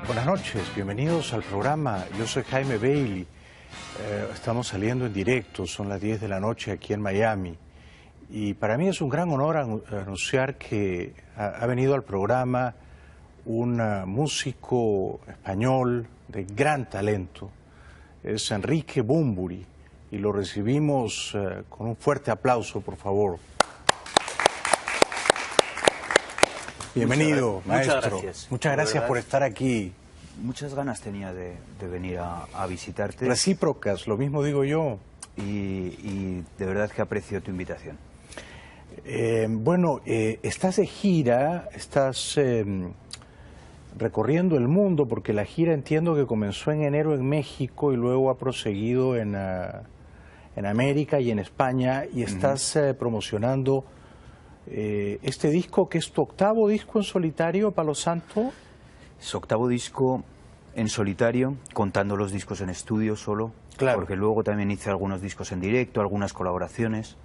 Buenas noches, bienvenidos al programa. Yo soy Jaime Bailey. Estamos saliendo en directo, son las 10 de la noche aquí en Miami. Y para mí es un gran honor anunciar que ha venido al programa un músico español de gran talento. Es Enrique Bunbury y lo recibimos con un fuerte aplauso, por favor. Bienvenido, maestro. Muchas gracias por estar aquí. Muchas ganas tenía de venir a visitarte. Recíprocas, lo mismo digo yo. Y de verdad que aprecio tu invitación. Estás de gira, estás recorriendo el mundo, porque la gira entiendo que comenzó en enero en México y luego ha proseguido en América y en España, y estás promocionando este disco, que es tu octavo disco en solitario, Palo Santo. Es octavo disco en solitario, contando los discos en estudio solo, claro, porque luego también hice algunos discos en directo, algunas colaboraciones,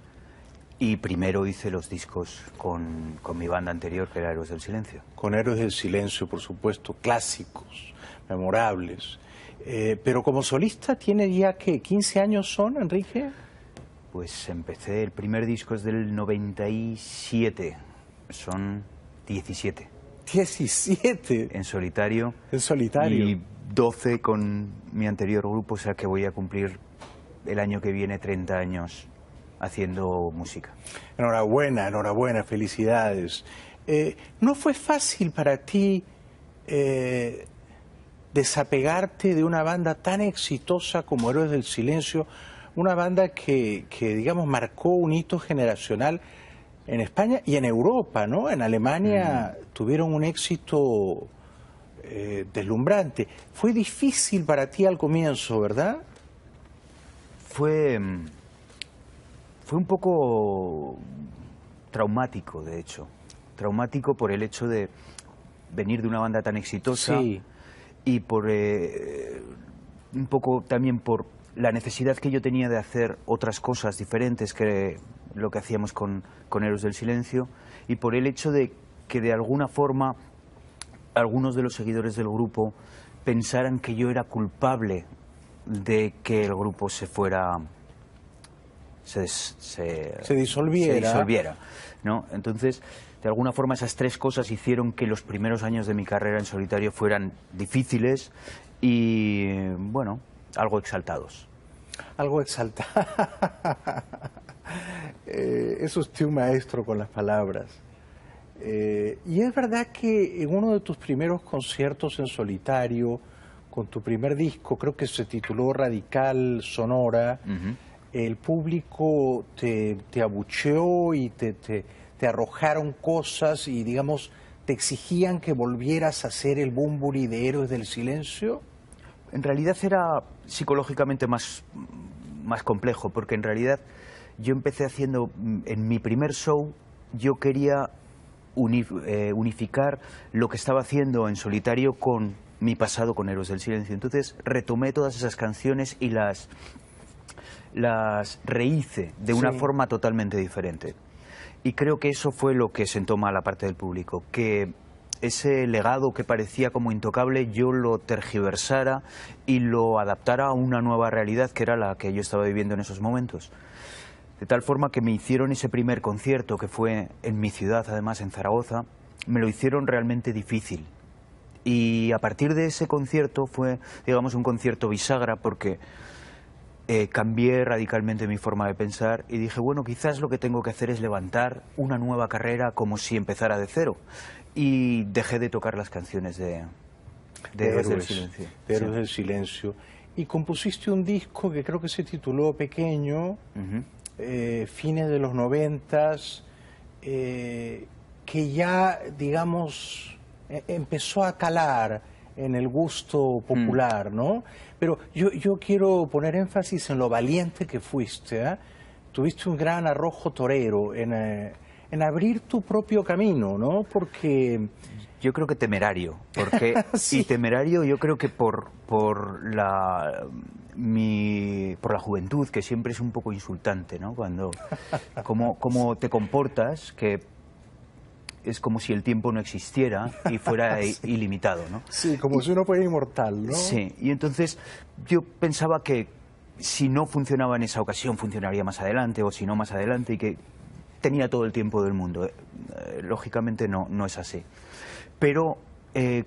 y primero hice los discos con mi banda anterior, que era Héroes del Silencio. Con Héroes del Silencio, por supuesto, clásicos, memorables. Pero como solista, ¿tiene ya que 15 años son, Enrique? Pues empecé, el primer disco es del 97, son 17. 17. En solitario. En solitario. Y 12 con mi anterior grupo, o sea que voy a cumplir el año que viene 30 años haciendo música. Enhorabuena, enhorabuena, felicidades. ¿No fue fácil para ti desapegarte de una banda tan exitosa como Héroes del Silencio? Una banda que digamos, marcó un hito generacional en España y en Europa, ¿no? En Alemania tuvieron un éxito deslumbrante. Fue difícil para ti al comienzo, ¿verdad? Fue un poco traumático, de hecho. Traumático por el hecho de venir de una banda tan exitosa, sí, y por un poco también por la necesidad que yo tenía de hacer otras cosas diferentes que lo que hacíamos con Héroes del Silencio, y por el hecho de que de alguna forma algunos de los seguidores del grupo pensaran que yo era culpable de que el grupo se disolviera, ¿no? Entonces, de alguna forma esas tres cosas hicieron que los primeros años de mi carrera en solitario fueran difíciles y, bueno, algo exaltados. Algo exaltado. Es usted un maestro con las palabras. Y es verdad que en uno de tus primeros conciertos en solitario, con tu primer disco, creo que se tituló Radical Sonora, el público te abucheó y te arrojaron cosas y, digamos, te exigían que volvieras a ser el Bunbury de Héroes del Silencio. En realidad era psicológicamente más complejo, porque en realidad yo empecé haciendo, en mi primer show, yo quería unificar lo que estaba haciendo en solitario con mi pasado con Héroes del Silencio. Entonces retomé todas esas canciones y las rehice de una forma totalmente diferente. Y creo que eso fue lo que sentó mal a parte del público, que ese legado que parecía como intocable yo lo tergiversara y lo adaptara a una nueva realidad que era la que yo estaba viviendo en esos momentos. De tal forma que me hicieron ese primer concierto, que fue en mi ciudad, además en Zaragoza, me lo hicieron realmente difícil. Y a partir de ese concierto fue, digamos, un concierto bisagra, porque cambié radicalmente mi forma de pensar y dije, bueno, quizás lo que tengo que hacer es levantar una nueva carrera como si empezara de cero. Y dejé de tocar las canciones de Héroes del Silencio. De Héroes del Silencio. Y compusiste un disco que creo que se tituló Pequeño, fines de los 90s, que ya, digamos, empezó a calar en el gusto popular, ¿no? Pero yo quiero poner énfasis en lo valiente que fuiste, ¿eh? Tuviste un gran arrojo torero en abrir tu propio camino, ¿no? Porque... Yo creo que temerario, porque sí. Y temerario yo creo que por la juventud, que siempre es un poco insultante, ¿no? Cuando cómo te comportas, que es como si el tiempo no existiera y fuera sí. Ilimitado, ¿no? Sí, como si uno fuera inmortal, ¿no? Sí, y entonces yo pensaba que si no funcionaba en esa ocasión, funcionaría más adelante, o si no más adelante, y que tenía todo el tiempo del mundo. Lógicamente no es así. Pero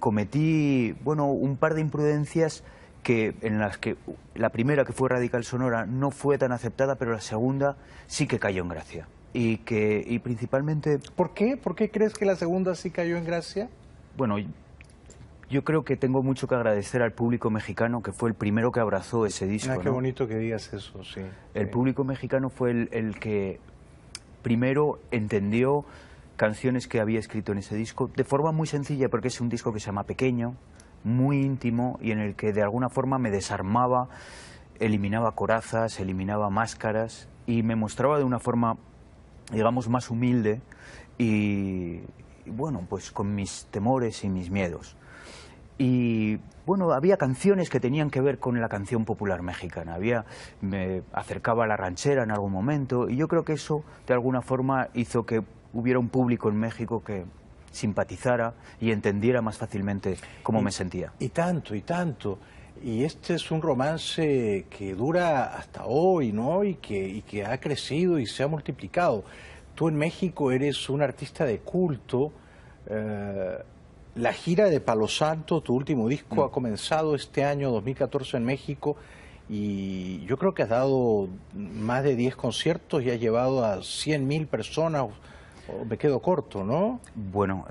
cometí, bueno, un par de imprudencias en las que la primera, que fue Radical Sonora, no fue tan aceptada, pero la segunda sí que cayó en gracia. Y principalmente... ¿Por qué? ¿Por qué crees que la segunda sí cayó en gracia? Bueno, yo creo que tengo mucho que agradecer al público mexicano, que fue el primero que abrazó ese disco. Ah, qué bonito que digas eso, sí. El público mexicano fue el que primero entendió canciones que había escrito en ese disco, de forma muy sencilla, porque es un disco que se llama Pequeño, muy íntimo, y en el que de alguna forma me desarmaba, eliminaba corazas, eliminaba máscaras, y me mostraba de una forma, digamos, más humilde y bueno, pues con mis temores y mis miedos. Y bueno, había canciones que tenían que ver con la canción popular mexicana. Me acercaba a la ranchera en algún momento, y yo creo que eso de alguna forma hizo que hubiera un público en México que simpatizara y entendiera más fácilmente cómo me sentía. Y tanto, y tanto. Y este es un romance que dura hasta hoy, ¿no? Y que ha crecido y se ha multiplicado. Tú en México eres un artista de culto. La gira de Palo Santo, tu último disco, ha comenzado este año 2014 en México, y yo creo que has dado más de 10 conciertos y has llevado a 100.000 personas. Me quedo corto, ¿no? Bueno,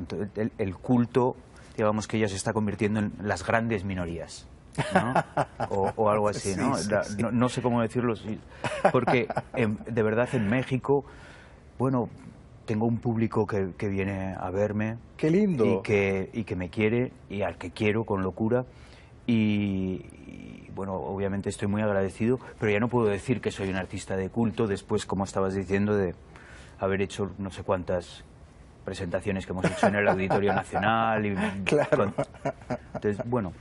el culto, digamos que ya se está convirtiendo en las grandes minorías, ¿no? O algo así, ¿no? Sí, sí. No sé cómo decirlo, porque de verdad en México, bueno, tengo un público que viene a verme. ¡Qué lindo! Y que me quiere, y al que quiero con locura. Y bueno, obviamente estoy muy agradecido, pero ya no puedo decir que soy un artista de culto después, como estabas diciendo, de haber hecho no sé cuántas presentaciones que hemos hecho en el Auditorio Nacional. Claro. Entonces, bueno,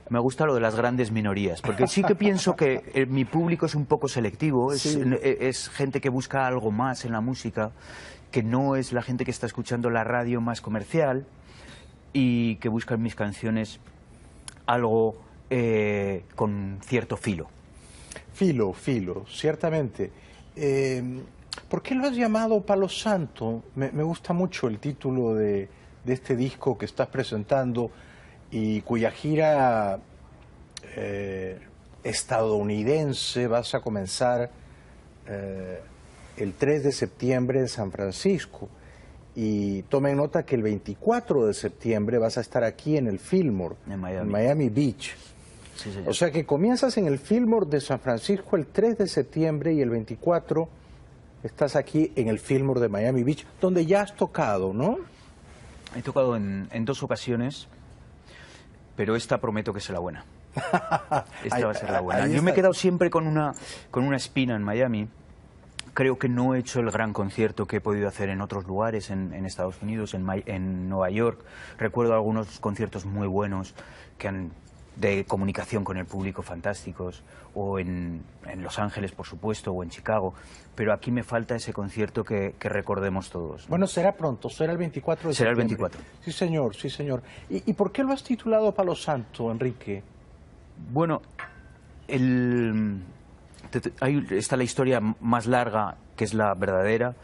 me gusta lo de las grandes minorías, porque sí que pienso que mi público es un poco selectivo, sí. Es gente que busca algo más en la música, que no es la gente que está escuchando la radio más comercial, y que busca en mis canciones algo con cierto filo. Filo, ciertamente. ¿Por qué lo has llamado Palo Santo? Me gusta mucho el título de este disco que estás presentando, y cuya gira estadounidense vas a comenzar el 3 de septiembre en San Francisco. Y tomen nota que el 24 de septiembre vas a estar aquí en el Fillmore, en Miami Beach. Sí, o sea que comienzas en el Fillmore de San Francisco el 3 de septiembre y el 24 estás aquí en el Fillmore de Miami Beach, donde ya has tocado, ¿no? He tocado en 2 ocasiones, pero esta prometo que es la buena. Esta va a ser la buena. Yo me he quedado siempre con una espina en Miami. Creo que no he hecho el gran concierto que he podido hacer en otros lugares, en Estados Unidos, en Nueva York. Recuerdo algunos conciertos muy buenos de comunicación con el público fantásticos, o en Los Ángeles, por supuesto, o en Chicago. Pero aquí me falta ese concierto que recordemos todos, ¿no? Bueno, será pronto, será el 24 de Será el septiembre. 24. Sí, señor, sí, señor. ¿Y por qué lo has titulado Palo Santo, Enrique? Bueno, está la historia más larga, que es la verdadera,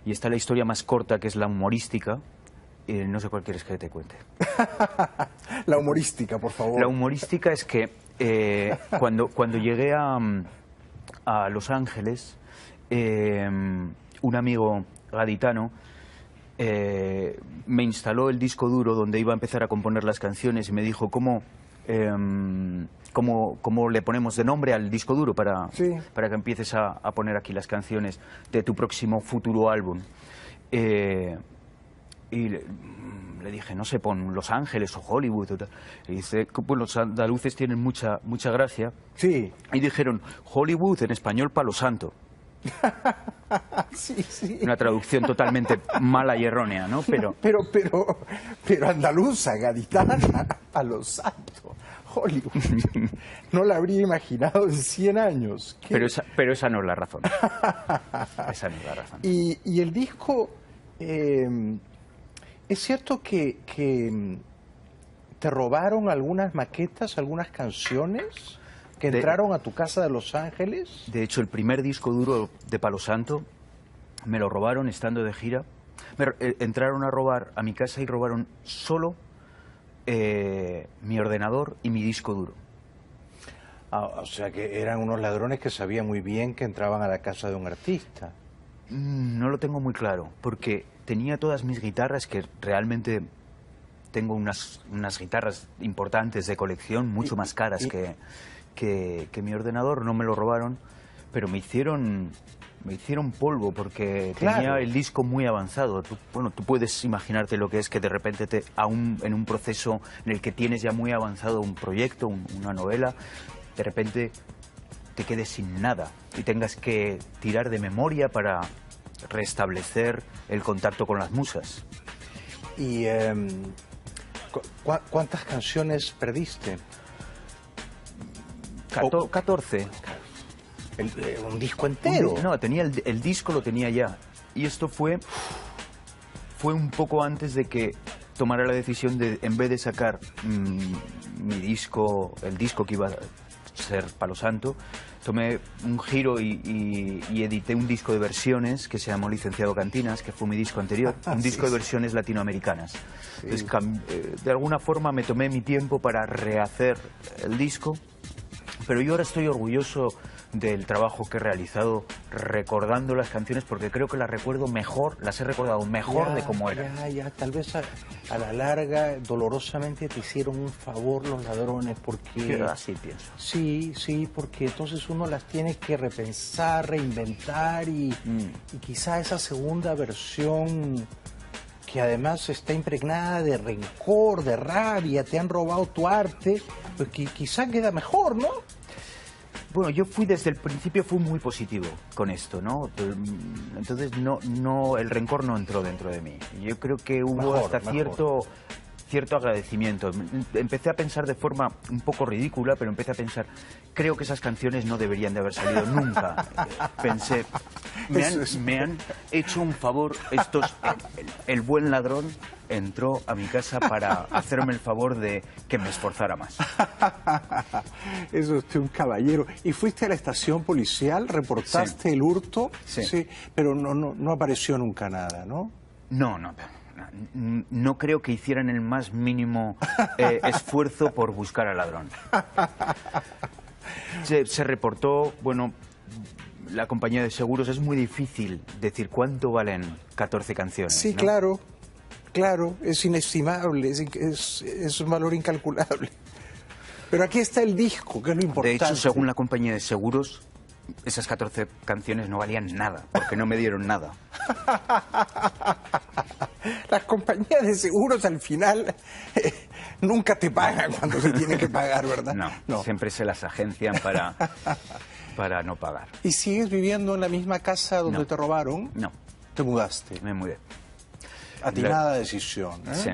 y está la historia más corta, que es la humorística. No sé cuál quieres que te cuente. La humorística, por favor. La humorística es que cuando llegué a Los Ángeles, un amigo gaditano me instaló el disco duro donde iba a empezar a componer las canciones, y me dijo cómo le ponemos de nombre al disco duro para que empieces a poner aquí las canciones de tu próximo futuro álbum. Y le dije, no sé, pon Los Ángeles o Hollywood. Y dice, pues los andaluces tienen mucha gracia. Sí. Y dijeron, Hollywood, en español, Palo Santo. Sí, sí. Una traducción totalmente mala y errónea, ¿no? Pero andaluza, gaditana, Palo Santo, Hollywood. No la habría imaginado en 100 años. Pero esa no es la razón. Esa no es la razón. Y el disco ¿Es cierto que te robaron algunas maquetas, algunas canciones que entraron a tu casa de Los Ángeles? De hecho, el primer disco duro de Palo Santo me lo robaron estando de gira. Entraron a robar a mi casa y robaron solo mi ordenador y mi disco duro. O sea que eran unos ladrones que sabían muy bien que entraban a la casa de un artista. No lo tengo muy claro, porque tenía todas mis guitarras, que realmente tengo unas guitarras importantes de colección, mucho más caras que mi ordenador. No me lo robaron, pero me hicieron polvo, porque tenía el disco muy avanzado. Tú puedes imaginarte lo que es que de repente en un proceso en el que tienes ya muy avanzado un proyecto, una novela, de repente te quedes sin nada y tengas que tirar de memoria para restablecer el contacto con las musas. ¿Y cuántas canciones perdiste? 14. ¿Un disco entero? No, tenía el disco, lo tenía ya. Y esto fue un poco antes de que tomara la decisión de, en vez de sacar el disco que iba a ser Palo Santo, tomé un giro y edité un disco de versiones que se llamó Licenciado Cantinas, que fue mi disco anterior, un disco de versiones latinoamericanas. Sí. Entonces, de alguna forma me tomé mi tiempo para rehacer el disco, pero yo ahora estoy orgulloso del trabajo que he realizado recordando las canciones, porque creo que las he recordado mejor de cómo eran. Tal vez a la larga dolorosamente te hicieron un favor los ladrones, porque... Yo así pienso. Sí, porque entonces uno las tiene que repensar, reinventar y quizá esa segunda versión, que además está impregnada de rencor, de rabia, te han robado tu arte, pues quizá queda mejor, ¿no? Bueno, yo desde el principio fui muy positivo con esto, ¿no? Entonces el rencor no entró dentro de mí. Yo creo que hubo hasta cierto agradecimiento. Empecé a pensar de forma un poco ridícula, pero empecé a pensar, creo que esas canciones no deberían de haber salido nunca. Pensé, me han hecho un favor el buen ladrón entró a mi casa para hacerme el favor de que me esforzara más. Eso es un caballero. ¿Y fuiste a la estación policial? ¿Reportaste el hurto? Sí. Pero no apareció nunca nada, ¿no? No creo que hicieran el más mínimo esfuerzo por buscar al ladrón. Se reportó, bueno, la compañía de seguros. Es muy difícil decir cuánto valen 14 canciones. Sí, ¿no? Claro, es inestimable, es un valor incalculable. Pero aquí está el disco, que es lo importante. De hecho, según la compañía de seguros, esas 14 canciones no valían nada, porque no me dieron nada. Las compañías de seguros al final nunca te pagan cuando se tiene que pagar, ¿verdad? No, siempre se las agencian para no pagar. ¿Y sigues viviendo en la misma casa donde te robaron? No. ¿Te mudaste? Me mudé. Atinada decisión, ¿eh? Sí.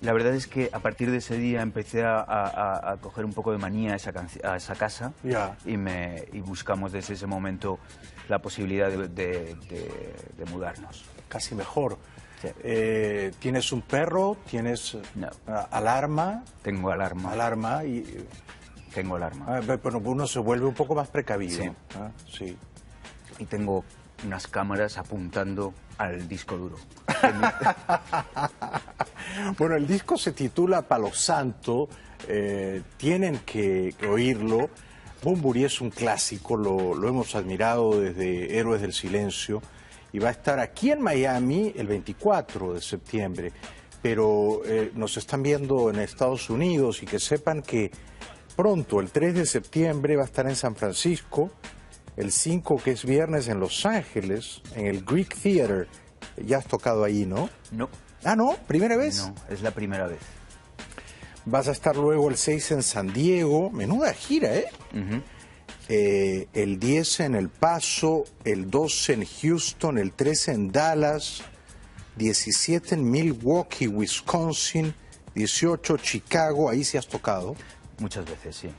La verdad es que a partir de ese día empecé a coger un poco de manía a esa casa y buscamos desde ese momento la posibilidad de mudarnos. Casi mejor. Sí. ¿Tienes un perro? ¿Tienes alarma? Tengo alarma. Tengo alarma. Bueno, uno se vuelve un poco más precavido. Sí. Sí. Y tengo unas cámaras apuntando al disco duro. Bueno, el disco se titula Palo Santo, tienen que oírlo. Bunbury es un clásico, lo hemos admirado desde Héroes del Silencio, y va a estar aquí en Miami el 24 de septiembre, pero nos están viendo en Estados Unidos, y que sepan que pronto, el 3 de septiembre, va a estar en San Francisco, el 5, que es viernes, en Los Ángeles, en el Greek Theater. Ya has tocado ahí, ¿no? No. Ah, ¿no? ¿Primera vez? No, es la primera vez. Vas a estar luego el 6 en San Diego. Menuda gira, ¿eh? El 10 en El Paso, el 12 en Houston, el 13 en Dallas, 17 en Milwaukee, Wisconsin, 18 Chicago. Ahí sí has tocado. Muchas veces, sí.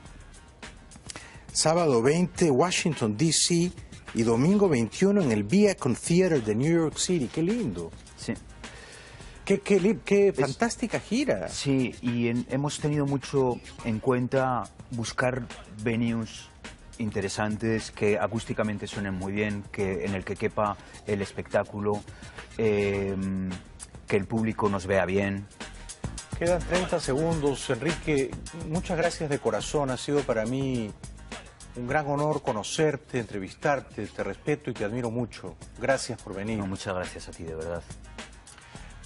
Sábado 20, Washington, D.C. y domingo 21 en el Beacon Theater de New York City. ¡Qué lindo! Sí. Qué fantástica gira. Sí, y hemos tenido mucho en cuenta buscar venues interesantes, que acústicamente suenen muy bien, en el que quepa el espectáculo, que el público nos vea bien. Quedan 30 segundos. Enrique, muchas gracias de corazón. Ha sido para mí un gran honor conocerte, entrevistarte. Te respeto y te admiro mucho. Gracias por venir. No, muchas gracias a ti, de verdad.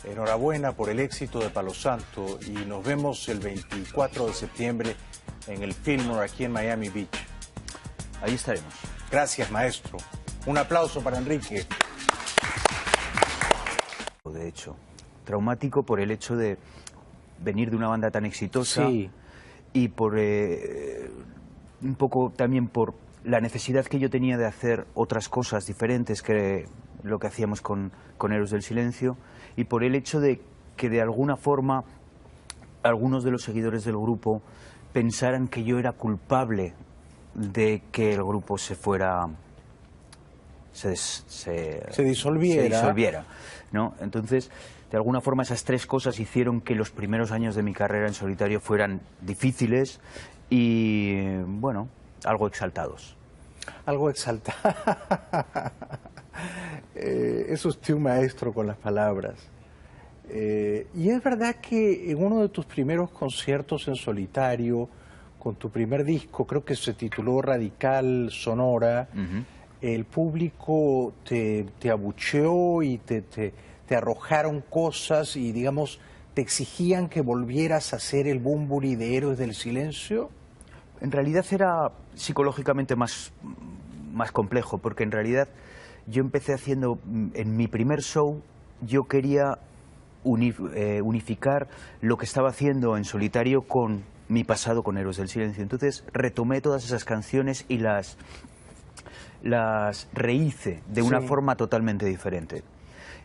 Enhorabuena por el éxito de Palo Santo y nos vemos el 24 de septiembre en el Fillmore aquí en Miami Beach. Ahí estaremos. Gracias, maestro. Un aplauso para Enrique. De hecho, traumático por el hecho de venir de una banda tan exitosa, sí, y por un poco también por la necesidad que yo tenía de hacer otras cosas diferentes que lo que hacíamos con Héroes del Silencio, y por el hecho de que de alguna forma algunos de los seguidores del grupo pensaran que yo era culpable de que el grupo se fuera, se disolviera, ¿no? Entonces, de alguna forma esas tres cosas hicieron que los primeros años de mi carrera en solitario fueran difíciles y, bueno, algo exaltados. Algo exaltado. Es usted un maestro con las palabras. Y es verdad que en uno de tus primeros conciertos en solitario, con tu primer disco, creo que se tituló Radical Sonora, el público te abucheó y te arrojaron cosas y, digamos, te exigían que volvieras a hacer el Bunbury de Héroes del Silencio. En realidad era psicológicamente más complejo, porque en realidad yo empecé haciendo, en mi primer show, yo quería unificar lo que estaba haciendo en solitario con mi pasado con Héroes del Silencio. Entonces retomé todas esas canciones y las rehice de una forma totalmente diferente.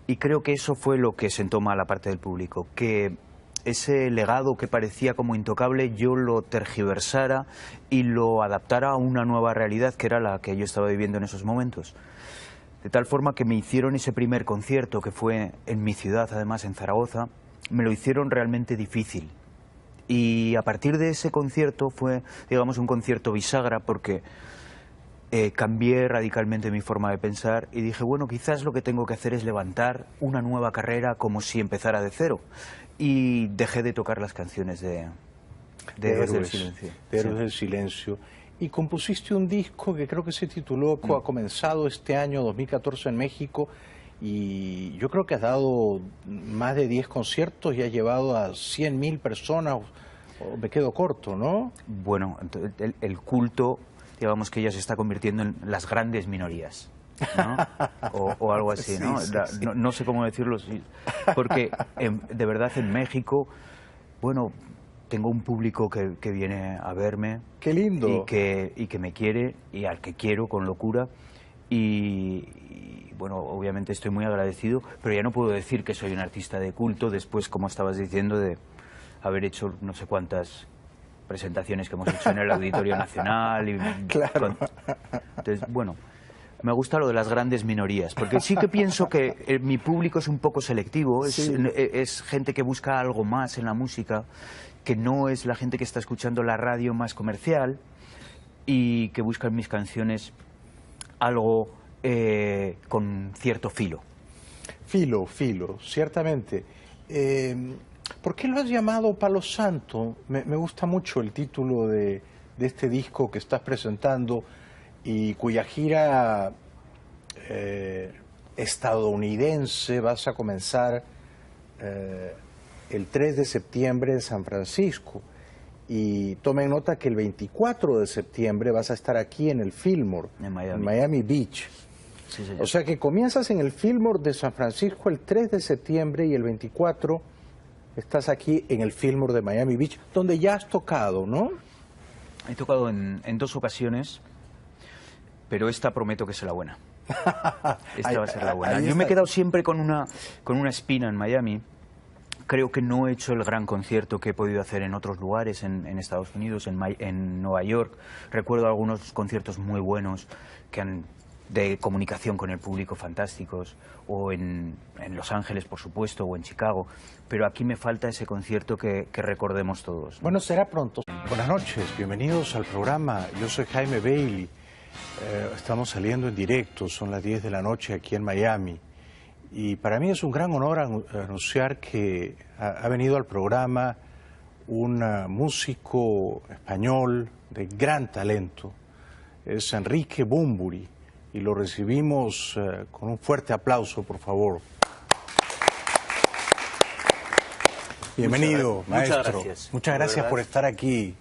Y creo que eso fue lo que sentó mal a parte del público, que ese legado que parecía como intocable yo lo tergiversara y lo adaptara a una nueva realidad que era la que yo estaba viviendo en esos momentos. De tal forma que me hicieron ese primer concierto, que fue en mi ciudad, además en Zaragoza, me lo hicieron realmente difícil. Y a partir de ese concierto fue, digamos, un concierto bisagra, porque cambié radicalmente mi forma de pensar y dije, bueno, quizás lo que tengo que hacer es levantar una nueva carrera como si empezara de cero. Y dejé de tocar las canciones de Héroes del Silencio. De Héroes del Silencio. Y compusiste un disco que creo que se tituló Ha comenzado este año 2014 en México, y yo creo que has dado más de 10 conciertos y has llevado a 100.000 personas, o me quedo corto, ¿no? Bueno, el culto, digamos que ya se está convirtiendo en las grandes minorías, ¿no? o algo así, ¿no? Sí, sí. No sé cómo decirlo, porque de verdad en México, bueno, tengo un público que viene a verme. ¡Qué lindo! Y que me quiere y al que quiero con locura. Y bueno, obviamente estoy muy agradecido, pero ya no puedo decir que soy un artista de culto después, como estabas diciendo, de haber hecho no sé cuántas presentaciones que hemos hecho en el Auditorio Nacional. Y claro. Entonces, bueno, me gusta lo de las grandes minorías, porque sí que pienso que mi público es un poco selectivo, es gente que busca algo más en la música, que no es la gente que está escuchando la radio más comercial y que busca en mis canciones algo con cierto filo. Filo, ciertamente. ¿Por qué lo has llamado Palo Santo? Me gusta mucho el título de este disco que estás presentando y cuya gira estadounidense vas a comenzar el 3 de septiembre en San Francisco. Y tomen nota que el 24 de septiembre vas a estar aquí en el Fillmore, en Miami Beach. Sí, señor. O sea que comienzas en el Fillmore de San Francisco el 3 de septiembre y el 24 estás aquí en el Fillmore de Miami Beach, donde ya has tocado, ¿no? He tocado en 2 ocasiones, pero esta prometo que es la buena. Esta va a ser la buena. Yo me he quedado siempre con una espina en Miami. Creo que no he hecho el gran concierto que he podido hacer en otros lugares, en Estados Unidos, en Nueva York. Recuerdo algunos conciertos muy buenos que han de comunicación con el público fantásticos, o en Los Ángeles, por supuesto, o en Chicago, pero aquí me falta ese concierto que recordemos todos, ¿no? Bueno, será pronto. Buenas noches, bienvenidos al programa. Yo soy Jaime Bailey. Estamos saliendo en directo, son las 10 de la noche aquí en Miami. Y para mí es un gran honor anunciar que ha venido al programa un músico español de gran talento. Es Enrique Bunbury. Y lo recibimos con un fuerte aplauso, por favor. Bienvenido, maestro. Muchas gracias por estar aquí.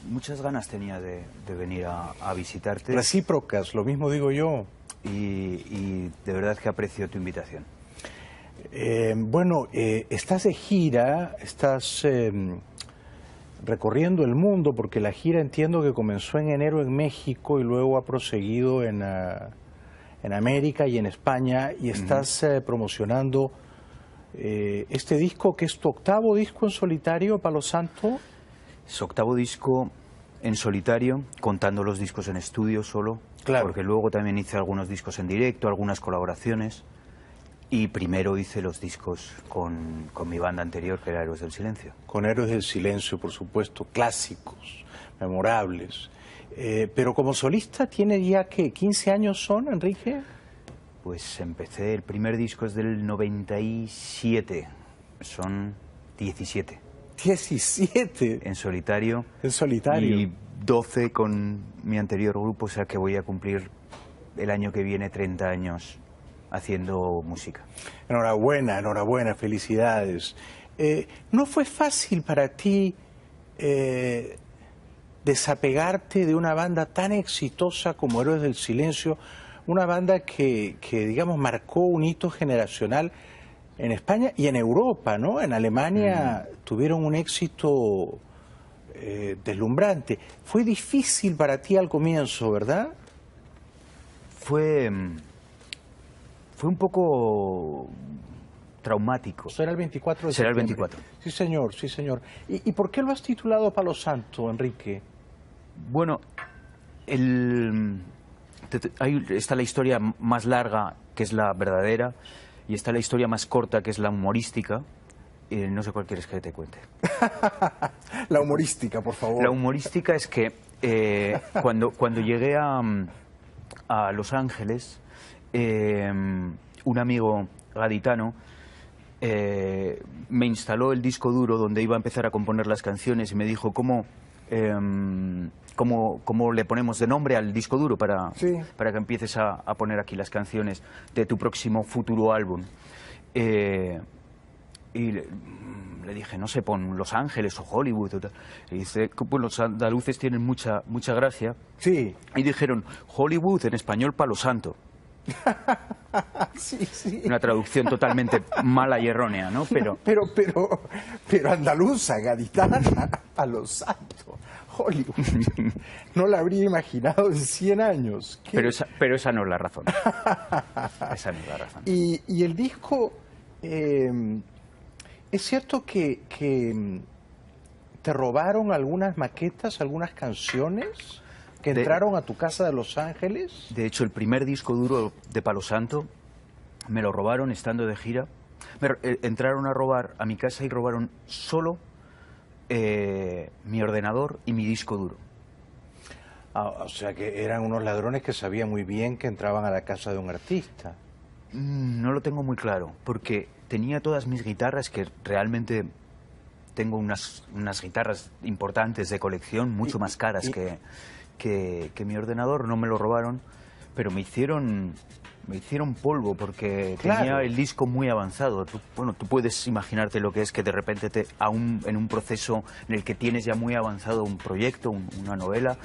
Muchas ganas tenía de venir a visitarte. Recíprocas, lo mismo digo yo. Y de verdad que aprecio tu invitación. Bueno, estás de gira, estás recorriendo el mundo, porque la gira entiendo que comenzó en enero en México y luego ha proseguido en América y en España, y estás promocionando este disco, que es tu octavo disco en solitario, Palo Santo. Es octavo disco en solitario, contando los discos en estudio solo, claro, porque luego también hice algunos discos en directo, algunas colaboraciones, y primero hice los discos con mi banda anterior, que era Héroes del Silencio. Con Héroes del Silencio, por supuesto, clásicos, memorables. Pero como solista, ¿tiene ya qué? ¿15 años son, Enrique? Pues empecé, el primer disco es del 97, son 17. 17. En solitario. En solitario. Y 12 con mi anterior grupo, o sea que voy a cumplir el año que viene 30 años haciendo música. Enhorabuena, enhorabuena, felicidades. ¿No fue fácil para ti desapegarte de una banda tan exitosa como Héroes del Silencio? Una banda que digamos, marcó un hito generacional en España y en Europa, ¿no? En Alemania tuvieron un éxito deslumbrante. Fue difícil para ti al comienzo, ¿verdad? Fue un poco traumático. Será el 24 de Será el septiembre. 24. Sí, señor, sí, señor. ¿Y por qué lo has titulado Palo Santo, Enrique? Bueno, ahí está la historia más larga, que es la verdadera, y está la historia más corta, que es la humorística. No sé cuál quieres que te cuente. La humorística, por favor. La humorística es que cuando llegué a Los Ángeles, un amigo gaditano me instaló el disco duro donde iba a empezar a componer las canciones y me dijo cómo le ponemos de nombre al disco duro para que empieces a poner aquí las canciones de tu próximo futuro álbum. Y le dije, no sé, pon Los Ángeles o Hollywood. Y dice, pues los andaluces tienen mucha gracia. Sí. Y dijeron, Hollywood, en español, Palo Santo. Sí, sí. Una traducción totalmente mala y errónea, ¿no? Pero andaluza, gaditana, Palo Santo, Hollywood. No la habría imaginado en 100 años. Pero esa no es la razón. Esa no es la razón. Y el disco, ¿es cierto que te robaron algunas maquetas, algunas canciones que entraron a tu casa de Los Ángeles? De hecho, el primer disco duro de Palo Santo me lo robaron estando de gira. Entraron a robar a mi casa y robaron solo mi ordenador y mi disco duro. O sea que eran unos ladrones que sabían muy bien que entraban a la casa de un artista. No lo tengo muy claro, porque tenía todas mis guitarras, que realmente tengo unas guitarras importantes de colección, mucho más caras que mi ordenador. No me lo robaron, pero me hicieron polvo, porque tenía el disco muy avanzado. Tú puedes imaginarte lo que es que de repente en un proceso en el que tienes ya muy avanzado un proyecto, una novela,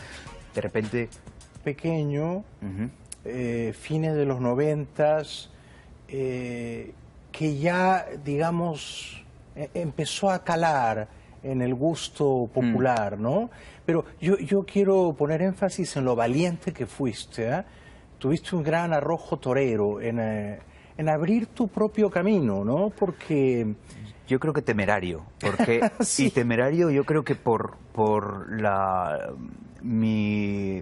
de repente... Pequeño, fines de los 90s, que ya, digamos, empezó a calar en el gusto popular, ¿no? Pero yo quiero poner énfasis en lo valiente que fuiste, ¿eh? Tuviste un gran arrojo torero en abrir tu propio camino, ¿no? Porque... Yo creo que temerario, porque sí. Y temerario yo creo que por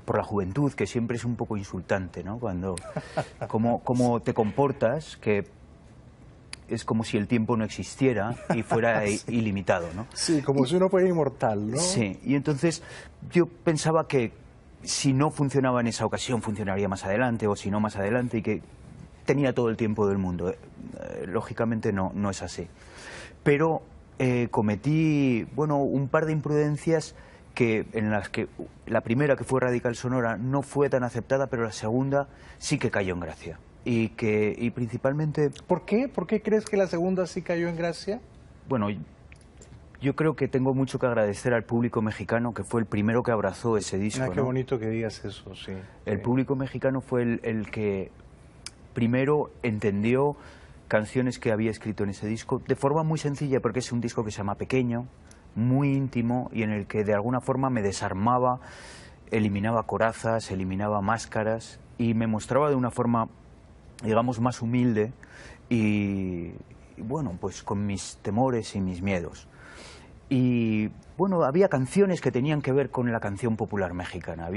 por la juventud, que siempre es un poco insultante, ¿no? Cuando, cómo te comportas, que es como si el tiempo no existiera y fuera ilimitado, ¿no? Sí, como si uno fuera inmortal, ¿no? Sí, y entonces yo pensaba que si no funcionaba en esa ocasión, funcionaría más adelante, o si no más adelante, y que tenía todo el tiempo del mundo. Lógicamente no es así. Pero cometí, bueno, un par de imprudencias en las que la primera, que fue Radical Sonora, no fue tan aceptada, pero la segunda sí que cayó en gracia. Y principalmente... ¿Por qué? ¿Por qué crees que la segunda sí cayó en gracia? Bueno, yo creo que tengo mucho que agradecer al público mexicano, que fue el primero que abrazó ese disco. Qué bonito que digas eso, sí. El público mexicano fue el que primero entendió canciones que había escrito en ese disco de forma muy sencilla, porque es un disco que se llama Pequeño, muy íntimo, y en el que de alguna forma me desarmaba, eliminaba corazas, eliminaba máscaras y me mostraba de una forma, digamos, más humilde y bueno, pues con mis temores y mis miedos. Y bueno, había canciones que tenían que ver con la canción popular mexicana.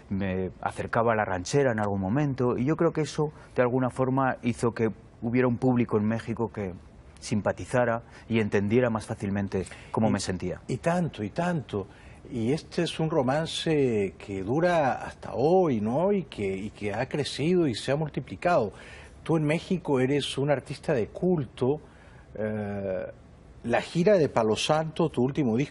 Me acercaba a la ranchera en algún momento, y yo creo que eso de alguna forma hizo que hubiera un público en México que simpatizara y entendiera más fácilmente cómo me sentía. Y tanto, y tanto. Y este es un romance que dura hasta hoy, ¿no? Y que ha crecido y se ha multiplicado. Tú en México eres un artista de culto. La gira de Palo Santo, tu último disco,